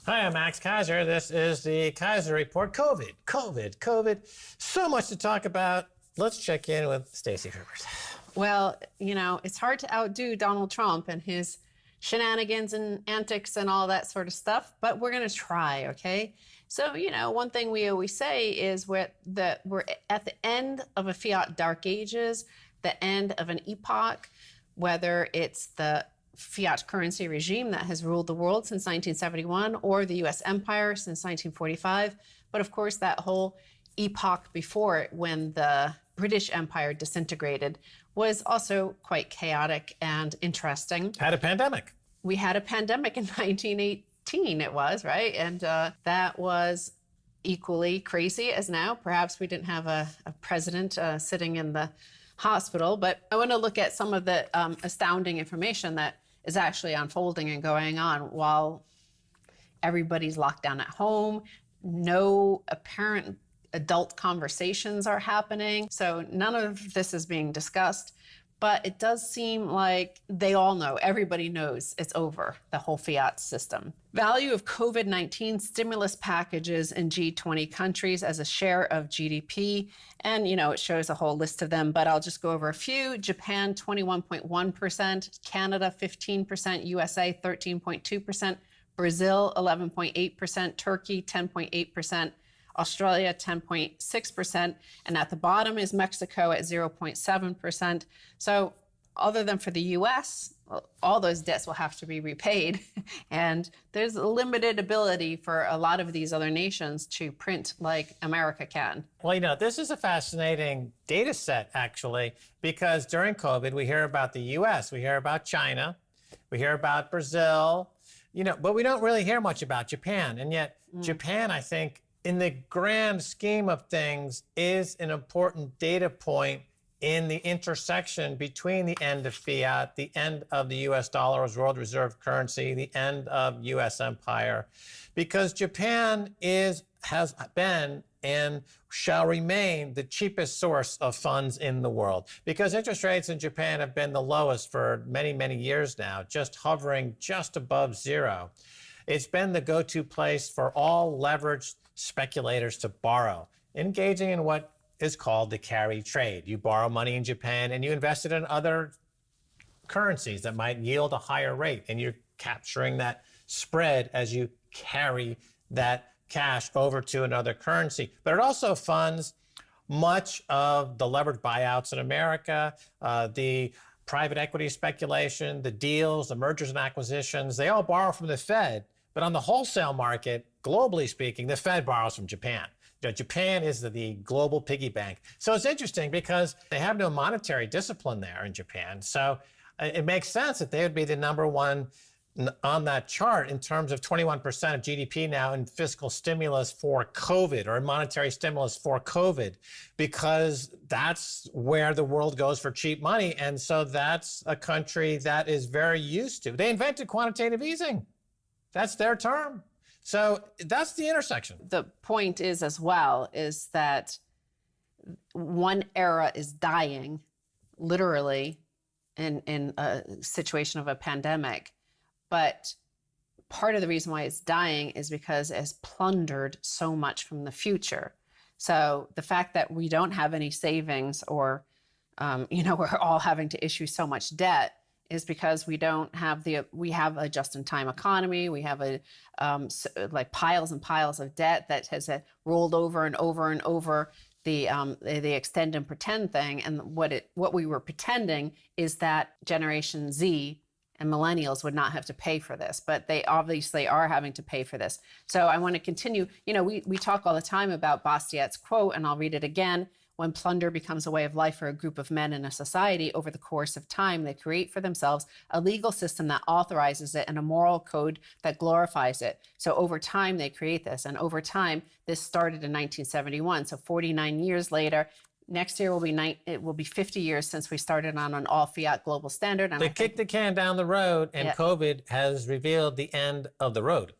Hi, I'm Max Keiser. This is the Keiser Report. COVID. So much to talk about. Let's check in with Stacy Herbert. Well, it's hard to outdo Donald Trump and his shenanigans and antics and all that sort of stuff, but we're going to try, okay? So, one thing we always say is we're at the end of a fiat dark ages, the end of an epoch, whether it's the fiat currency regime that has ruled the world since 1971 or the US empire since 1945. But of course, that whole epoch before it, when the British Empire disintegrated, was also quite chaotic and interesting. Had a pandemic. We had a pandemic in 1918, it was, right? And that was equally crazy as now. Perhaps we didn't have a president sitting in the hospital, but I want to look at some of the astounding information that is actually unfolding and going on while everybody's locked down at home. No apparent adult conversations are happening. So none of this is being discussed, but it does seem like they all know, everybody knows it's over, the whole fiat system. Value of COVID-19 stimulus packages in G20 countries as a share of GDP. And, it shows a whole list of them, but I'll just go over a few. Japan, 21.1%, Canada, 15%, USA, 13.2%, Brazil, 11.8%, Turkey, 10.8%, Australia, 10.6%, and at the bottom is Mexico at 0.7%. So other than for the US, all those debts will have to be repaid. And there's a limited ability for a lot of these other nations to print like America can. Well, this is a fascinating data set, actually, because during COVID, we hear about the US, we hear about China, we hear about Brazil, but we don't really hear much about Japan. And yet Japan, I think, in the grand scheme of things, is an important data point in the intersection between the end of fiat, the end of the US dollar as world reserve currency, the end of US empire, because Japan has been and shall remain the cheapest source of funds in the world, because interest rates in Japan have been the lowest for many, many years now, just hovering just above zero. It's been the go-to place for all leveraged speculators to borrow, engaging in what is called the carry trade. You borrow money in Japan and you invest it in other currencies that might yield a higher rate, and you're capturing that spread as you carry that cash over to another currency. But it also funds much of the leveraged buyouts in America, the private equity speculation, the deals, the mergers and acquisitions. They all borrow from the Fed. But on the wholesale market, globally speaking, the Fed borrows from Japan. Japan is the global piggy bank. So it's interesting because they have no monetary discipline there in Japan. So it makes sense that they would be the number one on that chart in terms of 21% of GDP now in fiscal stimulus for COVID, or monetary stimulus for COVID, because that's where the world goes for cheap money. And so that's a country that is very used to. They invented quantitative easing. That's their term. So that's the intersection. The point is as well is that one era is dying, literally, in a situation of a pandemic. But part of the reason why it's dying is because it has plundered so much from the future. So the fact that we don't have any savings, or, we're all having to issue so much debt, is because we have a just-in-time economy. We have like piles and piles of debt that has rolled over and over and over the extend and pretend thing. And what we were pretending is that Generation Z and millennials would not have to pay for this, but they obviously are having to pay for this. So I want to continue. We talk all the time about Bastiat's quote, and I'll read it again. When plunder becomes a way of life for a group of men in a society, over the course of time, they create for themselves a legal system that authorizes it and a moral code that glorifies it. So over time, they create this. And over time, this started in 1971. So 49 years later, next year it will be 50 years since we started on an all fiat global standard. And they kicked the can down the road, and COVID has revealed the end of the road.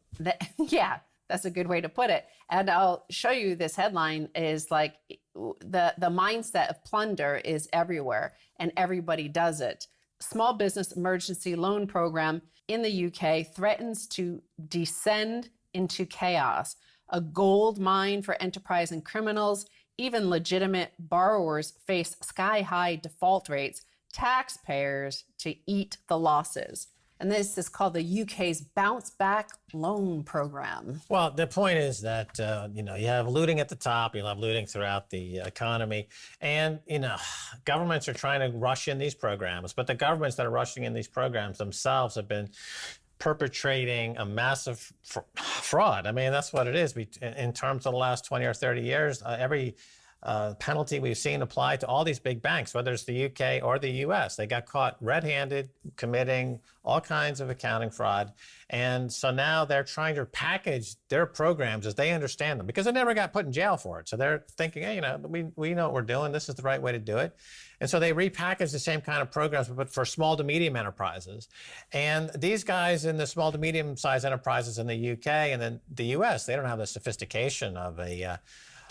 Yeah. That's a good way to put it. And I'll show you this headline is like the mindset of plunder is everywhere and everybody does it. Small Business Emergency Loan Program in the UK threatens to descend into chaos, a gold mine for enterprise and criminals. Even legitimate borrowers face sky-high default rates, taxpayers to eat the losses. And this is called the UK's Bounce Back Loan Program. Well, the point is that, you have looting at the top, you'll have looting throughout the economy. And, governments are trying to rush in these programs, but the governments that are rushing in these programs themselves have been perpetrating a massive fraud. I mean, that's what it is. In terms of the last 20 or 30 years, every penalty we've seen applied to all these big banks, whether it's the UK or the US. They got caught red-handed committing all kinds of accounting fraud. And so now they're trying to package their programs as they understand them, because they never got put in jail for it. So they're thinking, hey, we know what we're doing. This is the right way to do it. And so they repackage the same kind of programs, but for small to medium enterprises. And these guys in the small to medium sized enterprises in the UK and then the US, they don't have the sophistication of a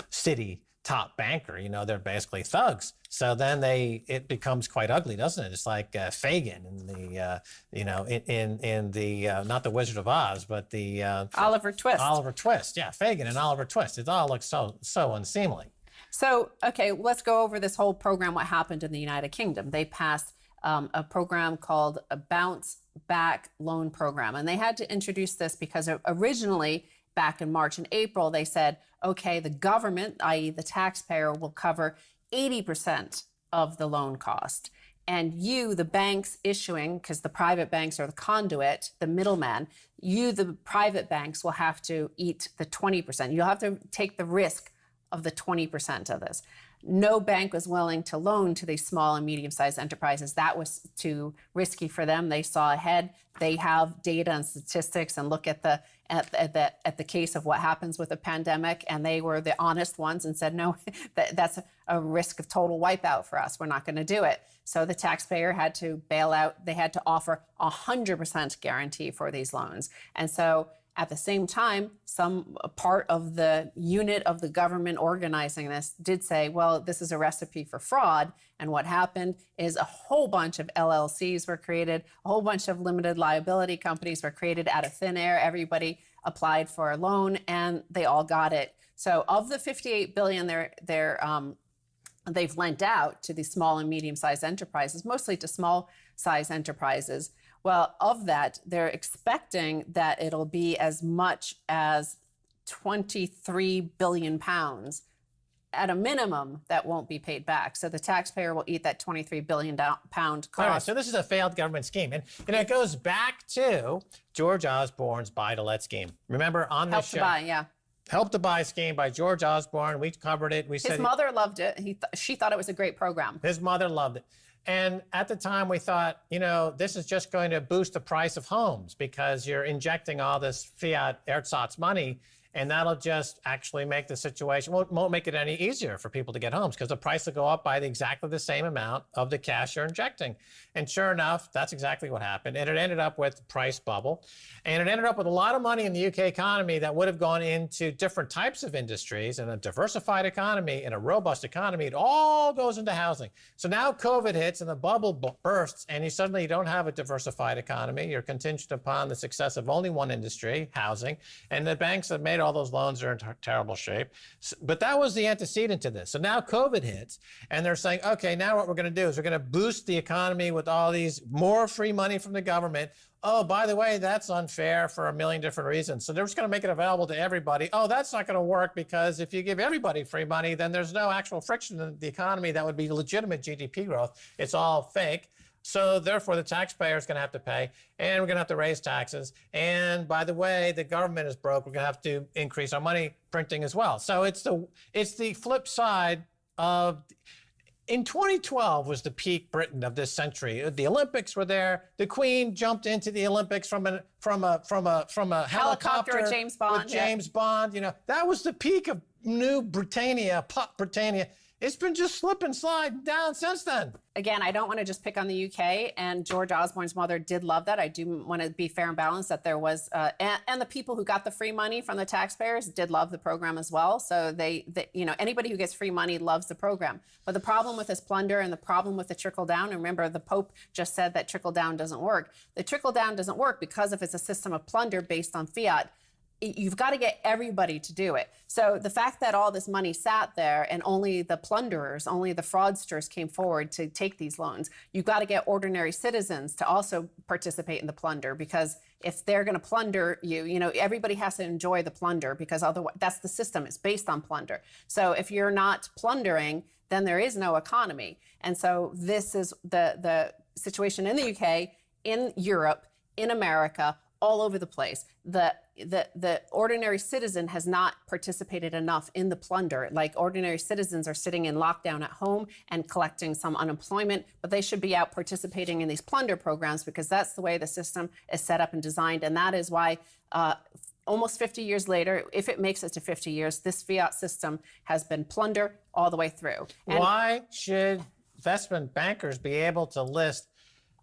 city top banker. They're basically thugs. So then it becomes quite ugly, doesn't it? It's like Fagin in the in the not the Wizard of Oz, but the Oliver Twist. Oliver Twist, yeah, Fagin and Oliver Twist. It all looks so unseemly. So, okay, let's go over this whole program, what happened in the United Kingdom. They passed a program called a Bounce Back Loan Program. And they had to introduce this because originally, back in March and April, they said, okay, the government, i.e. the taxpayer, will cover 80% of the loan cost. And you, the banks issuing, because the private banks are the conduit, the middleman, you, the private banks, will have to eat the 20%. You'll have to take the risk of the 20% of this. No bank was willing to loan to these small and medium-sized enterprises. That was too risky for them. They saw ahead. They have data and statistics and look at the case of what happens with a pandemic, and they were the honest ones and said, no, that's a risk of total wipeout for us. We're not going to do it. So the taxpayer had to bail out. They had to offer 100% guarantee for these loans. And so at the same time, some part of the unit of the government organizing this did say, well, this is a recipe for fraud. And what happened is a whole bunch of LLCs were created, a whole bunch of limited liability companies were created out of thin air. Everybody applied for a loan and they all got it. So of the $58 billion they've lent out to these small and medium-sized enterprises, mostly to small-sized enterprises, well, of that, they're expecting that it'll be as much as 23 billion pounds at a minimum that won't be paid back. So the taxpayer will eat that 23 billion pound cost. All right, so this is a failed government scheme. And it goes back to George Osborne's buy-to-let scheme. Remember on the show? Help to Buy, yeah. Help to Buy scheme by George Osborne. We covered it. We said his mother loved it. She thought it was a great program. His mother loved it. And at the time we thought, this is just going to boost the price of homes because you're injecting all this fiat ersatz money, and that'll just actually make the situation, won't make it any easier for people to get homes because the price will go up by exactly the same amount of the cash you're injecting. And sure enough, that's exactly what happened. And it ended up with a price bubble. And it ended up with a lot of money in the UK economy that would have gone into different types of industries. And a diversified economy and a robust economy, it all goes into housing. So now COVID hits and the bubble bursts and you suddenly don't have a diversified economy. You're contingent upon the success of only one industry, housing. And the banks that made all those loans are in terrible shape. But that was the antecedent to this. So now COVID hits and they're saying, okay, now what we're going to do is we're going to boost the economy with all these more free money from the government. Oh, by the way, that's unfair for a million different reasons. So they're just going to make it available to everybody. Oh, that's not going to work because if you give everybody free money, then there's no actual friction in the economy. That would be legitimate GDP growth. It's all fake. So therefore, the taxpayer is going to have to pay, and we're going to have to raise taxes. And by the way, the government is broke. We're going to have to increase our money printing as well. So it's the flip side of. In 2012 was the peak Britain of this century. The Olympics were there. The Queen jumped into the Olympics from a helicopter with James Bond. With James Bond, that was the peak of New Britannia, Pop Britannia. It's been just slip and slide down since then. Again, I don't want to just pick on the UK, and George Osborne's mother did love that. I do want to be fair and balanced that there was, and the people who got the free money from the taxpayers did love the program as well. So they anybody who gets free money loves the program. But the problem with this plunder and the problem with the trickle down, and remember the Pope just said that trickle down doesn't work. The trickle down doesn't work because if it's a system of plunder based on fiat, you've got to get everybody to do it. So the fact that all this money sat there and only the plunderers, only the fraudsters came forward to take these loans, you've got to get ordinary citizens to also participate in the plunder, because if they're going to plunder you, everybody has to enjoy the plunder, because otherwise that's the system. It's based on plunder. So if you're not plundering, then there is no economy. And so this is the situation in the UK, in Europe, in America, all over the place. The ordinary citizen has not participated enough in the plunder. Like, ordinary citizens are sitting in lockdown at home and collecting some unemployment, but they should be out participating in these plunder programs, because that's the way the system is set up and designed. And that is why almost 50 years later, if it makes it to 50 years, this fiat system has been plunder all the way through. And why should investment bankers be able to list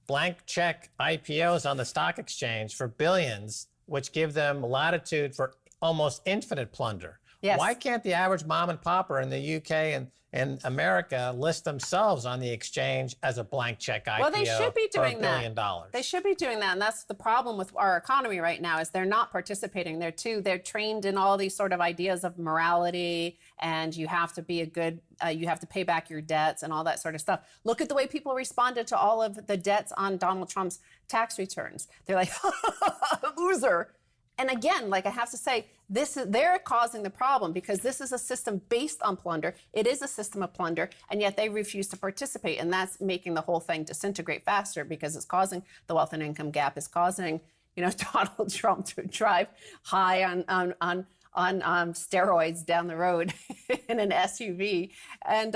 blank check IPOs on the stock exchange for billions, which give them latitude for almost infinite plunder? Yes. Why can't the average mom and popper in the UK and America list themselves on the exchange as a blank check IPO? Well, they should be doing for $1 billion? They should be doing that. And that's the problem with our economy right now, is they're not participating. They're trained in all these sort of ideas of morality, and you have to be a good, you have to pay back your debts and all that sort of stuff. Look at the way people responded to all of the debts on Donald Trump's tax returns. They're like, loser. And again, like, I have to say, they're causing the problem, because this is a system based on plunder. It is a system of plunder, and yet they refuse to participate. And that's making the whole thing disintegrate faster, because it's causing the wealth and income gap. It's causing, Donald Trump to drive high on steroids down the road in an SUV. And,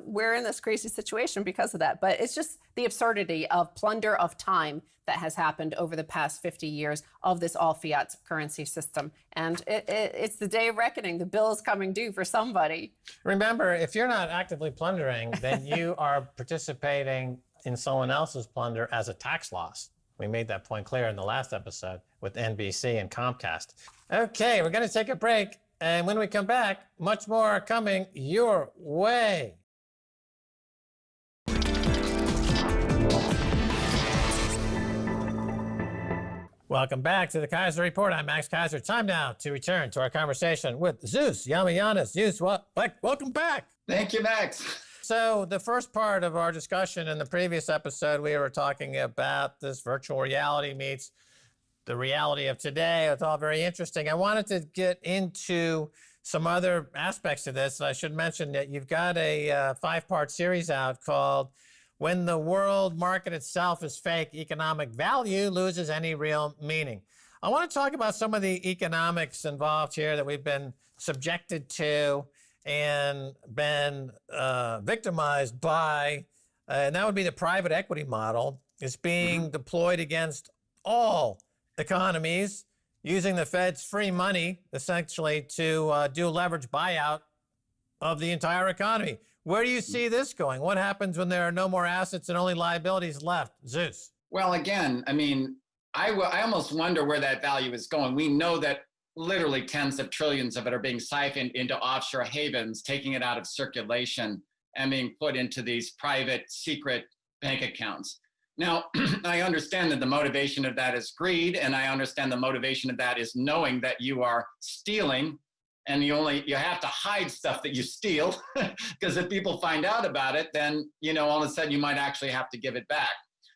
we're in this crazy situation because of that. But it's just the absurdity of plunder of time that has happened over the past 50 years of this all fiat currency system. And it's the day of reckoning. The bill is coming due for somebody. Remember, if you're not actively plundering, then you are participating in someone else's plunder as a tax loss. We made that point clear in the last episode with NBC and Comcast. Okay, we're going to take a break. And when we come back, much more coming your way. Welcome back to the Keiser Report. I'm Max Keiser. Time now to return to our conversation with Zeus Yiamouyiannis. Zeus, welcome back. Thank you, Max. So the first part of our discussion in the previous episode, we were talking about this virtual reality meets the reality of today. It's all very interesting. I wanted to get into some other aspects of this. I should mention that you've got a 5-part series out called When the World Market Itself is Fake, Economic Value Loses Any Real Meaning. I want to talk about some of the economics involved here that we've been subjected to and been victimized by, and that would be the private equity model. It's being deployed against all economies, using the Fed's free money, essentially, to do leverage buyout of the entire economy. Where do you see this going? What happens when there are no more assets and only liabilities left? Zeus. Well, again, I mean, I almost wonder where that value is going. We know that literally tens of trillions of it are being siphoned into offshore havens, taking it out of circulation and being put into these private, secret bank accounts. Now, I understand that the motivation of that is greed, and I understand the motivation of that is knowing that you are stealing, and you have to hide stuff that you steal, because if people find out about it, then, all of a sudden you might actually have to give it back.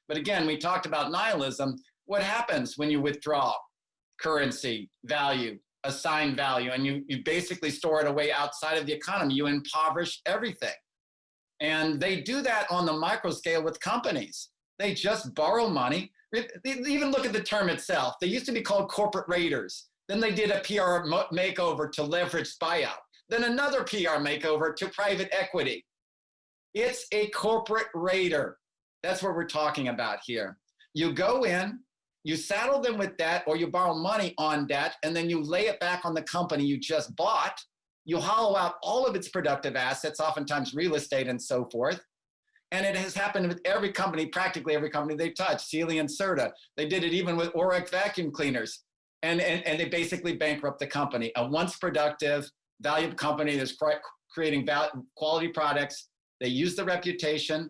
But again, we talked about nihilism. What happens when you withdraw currency, value, assigned value, and you basically store it away outside of the economy? You impoverish everything. And they do that on the micro scale with companies. They just borrow money. Even look at the term itself. They used to be called corporate raiders. Then they did a PR makeover to leverage buyout. Then another PR makeover to private equity. It's a corporate raider. That's what we're talking about here. You go in, you saddle them with debt, or you borrow money on debt, and then you lay it back on the company you just bought. You hollow out all of its productive assets, oftentimes real estate and so forth. And it has happened with every company, practically every company they touch, Sealy and Serta. They did it even with Oreck vacuum cleaners. And they basically bankrupt the company. A once productive, valuable company that's creating quality products. They use the reputation,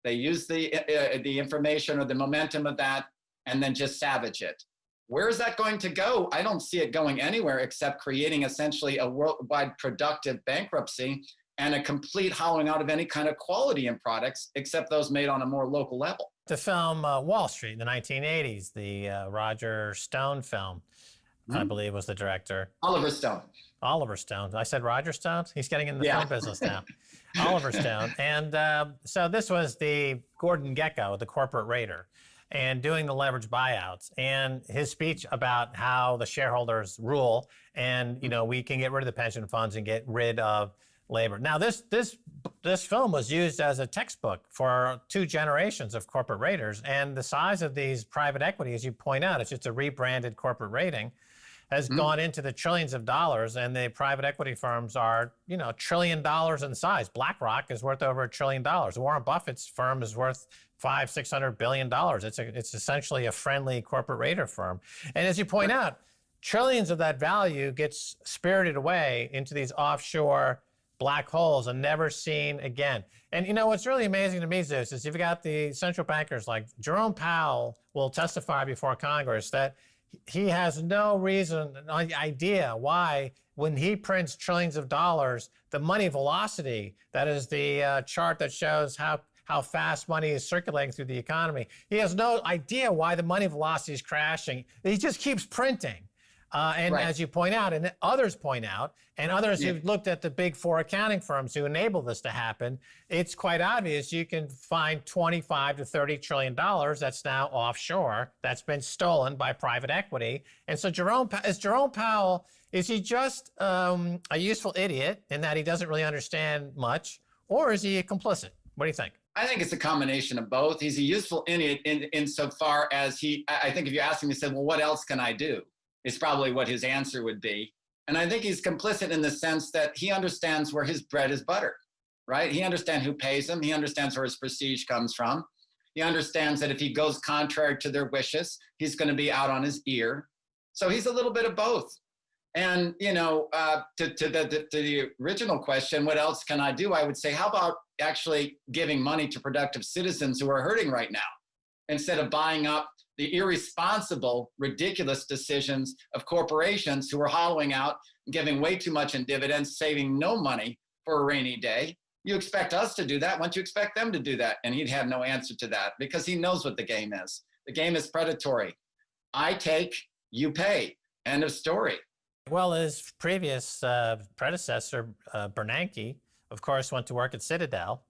they use the information or the momentum of that, and then just savage it. Where is that going to go? I don't see it going anywhere except creating essentially a worldwide productive bankruptcy and a complete hollowing out of any kind of quality in products, except those made on a more local level. The film Wall Street in the 1980s, the Roger Stone film, I believe was the director. Oliver Stone. Oliver Stone. I said Roger Stone? He's getting in the film business now. Oliver Stone. And so this was the Gordon Gekko, the corporate raider, and doing the leverage buyouts. And his speech about how the shareholders rule and, you know, we can get rid of the pension funds and get rid of labor. Now, this film was used as a textbook for 2 generations of corporate raiders. And the size of these private equity, as you point out, it's just a rebranded corporate rating, has gone into the trillions of dollars, and the private equity firms are, you know, $1 trillion in size. BlackRock is worth over $1 trillion. Warren Buffett's firm is worth $500-600 billion. It's essentially a friendly corporate raider firm. And as you point out, trillions of that value gets spirited away into these offshore black holes and never seen again. And you know what's really amazing to me, Zeus, is you've got the central bankers like Jerome Powell will testify before Congress that he has no reason, no idea why, when he prints trillions of dollars, the money velocity, that is the chart that shows how fast money is circulating through the economy, he has no idea why the money velocity is crashing. He just keeps printing. As you point out, and others point out, and others who've looked at the big 4 accounting firms who enable this to happen, it's quite obvious you can find $25 to $30 trillion that's now offshore, that's been stolen by private equity. And so Jerome Powell, is he just a useful idiot in that he doesn't really understand much, or is he complicit? What do you think? I think it's a combination of both. He's a useful idiot insofar as I think if you ask him, he said, well, what else can I do? Is probably what his answer would be. And I think he's complicit in the sense that he understands where his bread is buttered, right? He understands who pays him. He understands where his prestige comes from. He understands that if he goes contrary to their wishes, he's going to be out on his ear. So he's a little bit of both. And, you know, to the original question, what else can I do? I would say, how about actually giving money to productive citizens who are hurting right now, instead of buying up the irresponsible, ridiculous decisions of corporations who are hollowing out, giving way too much in dividends, saving no money for a rainy day. You expect us to do that. Why don't you expect them to do that? And he'd have no answer to that because he knows what the game is. The game is predatory. I take, you pay. End of story. Well, his previous predecessor, Bernanke, of course, went to work at Citadel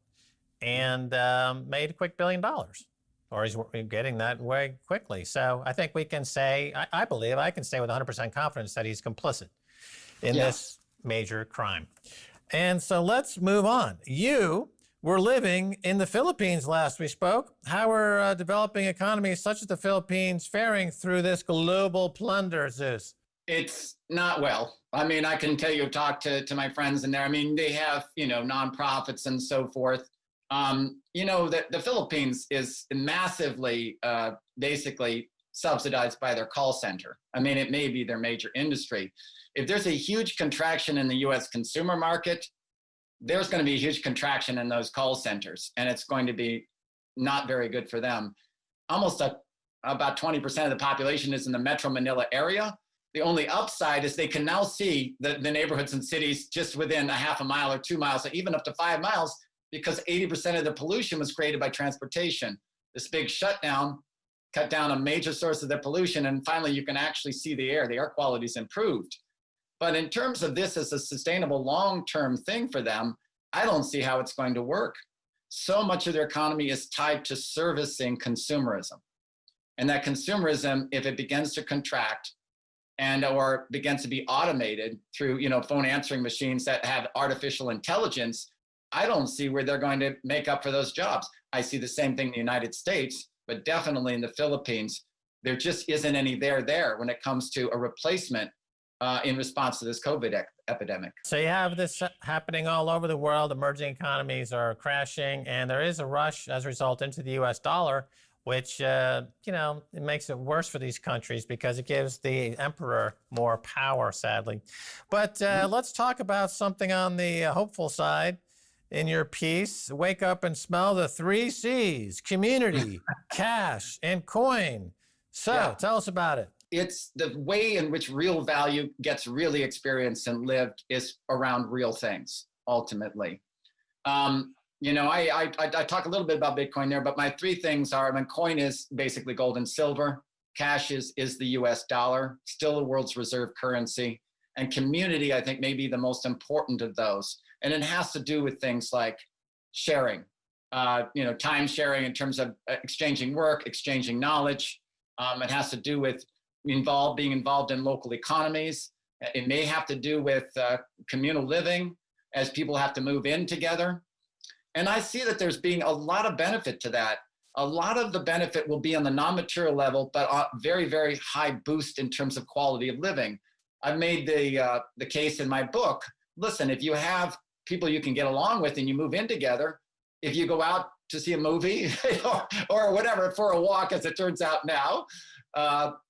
and made a quick $1 billion. Or he's getting that way quickly. So I think we can say, I believe I can say with 100% confidence that he's complicit in this major crime. And so let's move on. You were living in the Philippines last we spoke. How are developing economies such as the Philippines faring through this global plunder, Zeus? It's not well. I mean, I can tell you, talk to my friends in there. I mean, they have, you know, nonprofits and so forth. You know, the Philippines is massively, basically subsidized by their call center. I mean, it may be their major industry. If there's a huge contraction in the U.S. consumer market, there's going to be a huge contraction in those call centers, and it's going to be not very good for them. Almost about 20% of the population is in the Metro Manila area. The only upside is they can now see the neighborhoods and cities just within a half a mile or 2 miles, or even up to 5 miles, because 80% of the pollution was created by transportation. This big shutdown cut down a major source of the pollution, and finally you can actually see the air quality's improved. But in terms of this as a sustainable long-term thing for them, I don't see how it's going to work. So much of their economy is tied to servicing consumerism. And that consumerism, if it begins to contract or begins to be automated through, you know, phone answering machines that have artificial intelligence, I don't see where they're going to make up for those jobs. I see the same thing in the United States, but definitely in the Philippines, there just isn't any there when it comes to a replacement in response to this COVID epidemic. So you have this happening all over the world. Emerging economies are crashing, and there is a rush as a result into the U.S. dollar, which, you know, it makes it worse for these countries because it gives the emperor more power, sadly. But let's talk about something on the hopeful side. In your piece, wake up and smell the 3 C's: community, cash, and coin. So tell us about it. it's the way in which real value gets really experienced and lived is around real things, ultimately. I talk a little bit about Bitcoin there, but my three things are, coin is basically gold and silver. Cash is the US dollar, still the world's reserve currency. And community, I think, may be the most important of those. And it has to do with things like sharing, time sharing in terms of exchanging work, exchanging knowledge. It has to do with being involved in local economies. It may have to do with communal living as people have to move in together. And I see that there's being a lot of benefit to that. A lot of the benefit will be on the non-material level, but a very, very high boost in terms of quality of living. I've made the case in my book. Listen, if you have people you can get along with and you move in together, if you go out to see a movie or whatever, for a walk, as it turns out now,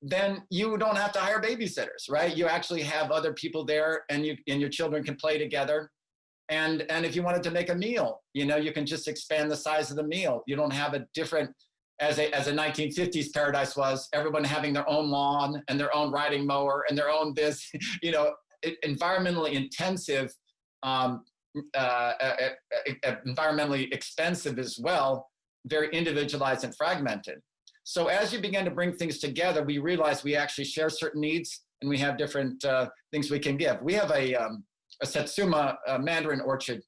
then you don't have to hire babysitters, right? You actually have other people there, and your children can play together. And if you wanted to make a meal, you can just expand the size of the meal. You don't have a different, as a 1950s paradise was, everyone having their own lawn and their own riding mower and their own environmentally intensive, environmentally expensive as well, very individualized and fragmented. So as you begin to bring things together, we realize we actually share certain needs, and we have different things we can give. We have a Satsuma mandarin orchard,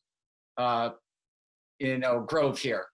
grove here.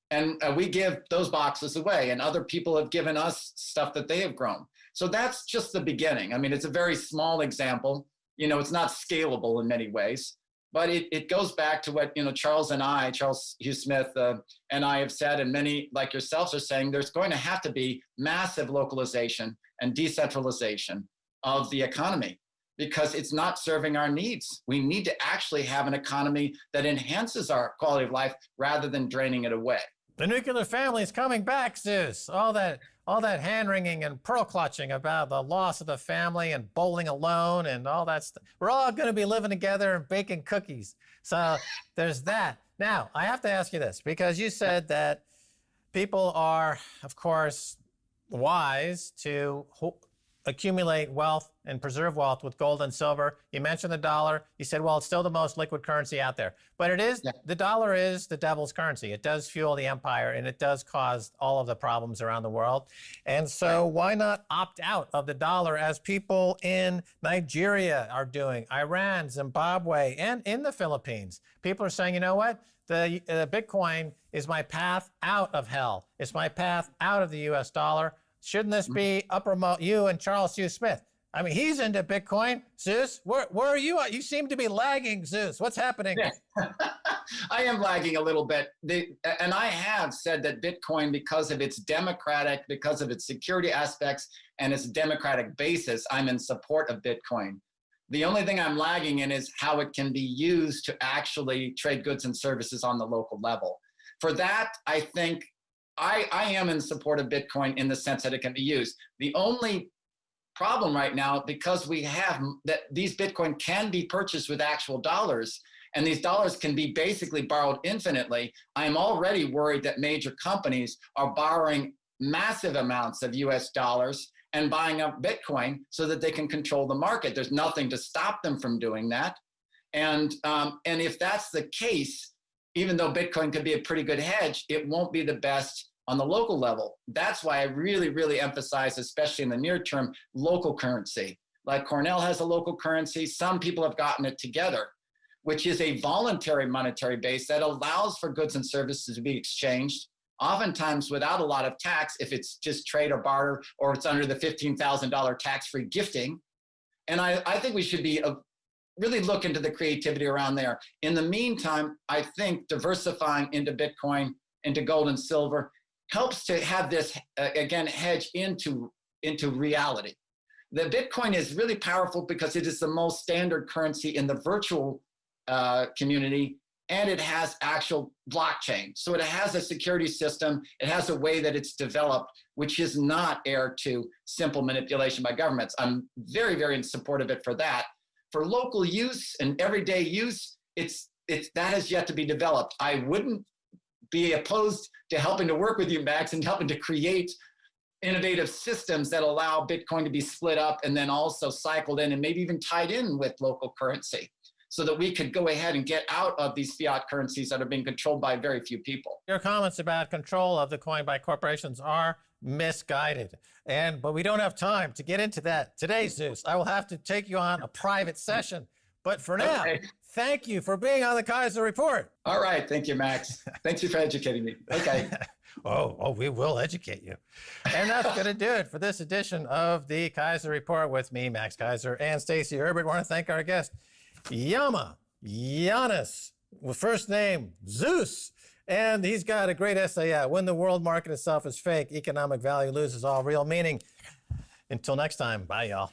And we give those boxes away, and other people have given us stuff that they have grown. So that's just the beginning. It's a very small example. It's not scalable in many ways, but it goes back to what, Charles Hugh Smith and I have said, and many like yourselves are saying, there's going to have to be massive localization and decentralization of the economy, because it's not serving our needs. We need to actually have an economy that enhances our quality of life rather than draining it away. The nuclear family is coming back, Zeus. All that hand-wringing and pearl-clutching about the loss of the family and bowling alone and all that stuff. We're all going to be living together and baking cookies. So there's that. Now, I have to ask you this, because you said that people are, of course, wise to accumulate wealth and preserve wealth with gold and silver. You mentioned the dollar. You said, well, it's still the most liquid currency out there. But it is, the dollar is the devil's currency. It does fuel the empire, and it does cause all of the problems around the world. And so why not opt out of the dollar, as people in Nigeria are doing, Iran, Zimbabwe, and in the Philippines? People are saying, you know what? The Bitcoin is my path out of hell. It's my path out of the US dollar. Shouldn't this be uppermost? You and Charles Hugh Smith. He's into Bitcoin. Zeus, where are you at? You seem to be lagging, Zeus. What's happening? Yeah. I am lagging a little bit. And I have said that Bitcoin, because of its democratic, because of its security aspects and its democratic basis, I'm in support of Bitcoin. The only thing I'm lagging in is how it can be used to actually trade goods and services on the local level. For that, I think I am in support of Bitcoin in the sense that it can be used. The only problem right now, because we have that these Bitcoin can be purchased with actual dollars, and these dollars can be basically borrowed infinitely, I am already worried that major companies are borrowing massive amounts of US dollars and buying up Bitcoin so that they can control the market. There's nothing to stop them from doing that. And if that's the case, even though Bitcoin could be a pretty good hedge, it won't be the best on the local level. That's why I really, really emphasize, especially in the near term, local currency. Like Cornell has a local currency. Some people have gotten it together, which is a voluntary monetary base that allows for goods and services to be exchanged, oftentimes without a lot of tax, if it's just trade or barter, or it's under the $15,000 tax-free gifting. And I think we should be really look into the creativity around there. In the meantime, I think diversifying into Bitcoin, into gold and silver, helps to have this, again, hedge into reality. The Bitcoin is really powerful because it is the most standard currency in the virtual community, and it has actual blockchain. So it has a security system. It has a way that it's developed, which is not heir to simple manipulation by governments. I'm very, very in support of it for that. For local use and everyday use, that has yet to be developed. I wouldn't be opposed to helping to work with you, Max, and helping to create innovative systems that allow Bitcoin to be split up and then also cycled in and maybe even tied in with local currency so that we could go ahead and get out of these fiat currencies that are being controlled by very few people. Your comments about control of the coin by corporations are misguided. But we don't have time to get into that today, Zeus. I will have to take you on a private session. But for now, thank you for being on the Keiser Report. All right. Thank you, Max. Thank you for educating me. Okay. Oh, we will educate you. And that's going to do it for this edition of the Keiser Report with me, Max Keiser, and Stacy Herbert. I want to thank our guest, Yiamouyiannis, with first name Zeus. And he's got a great essay out, When the World Market Itself is Fake, Economic Value Loses All Real Meaning. Until next time, bye, y'all.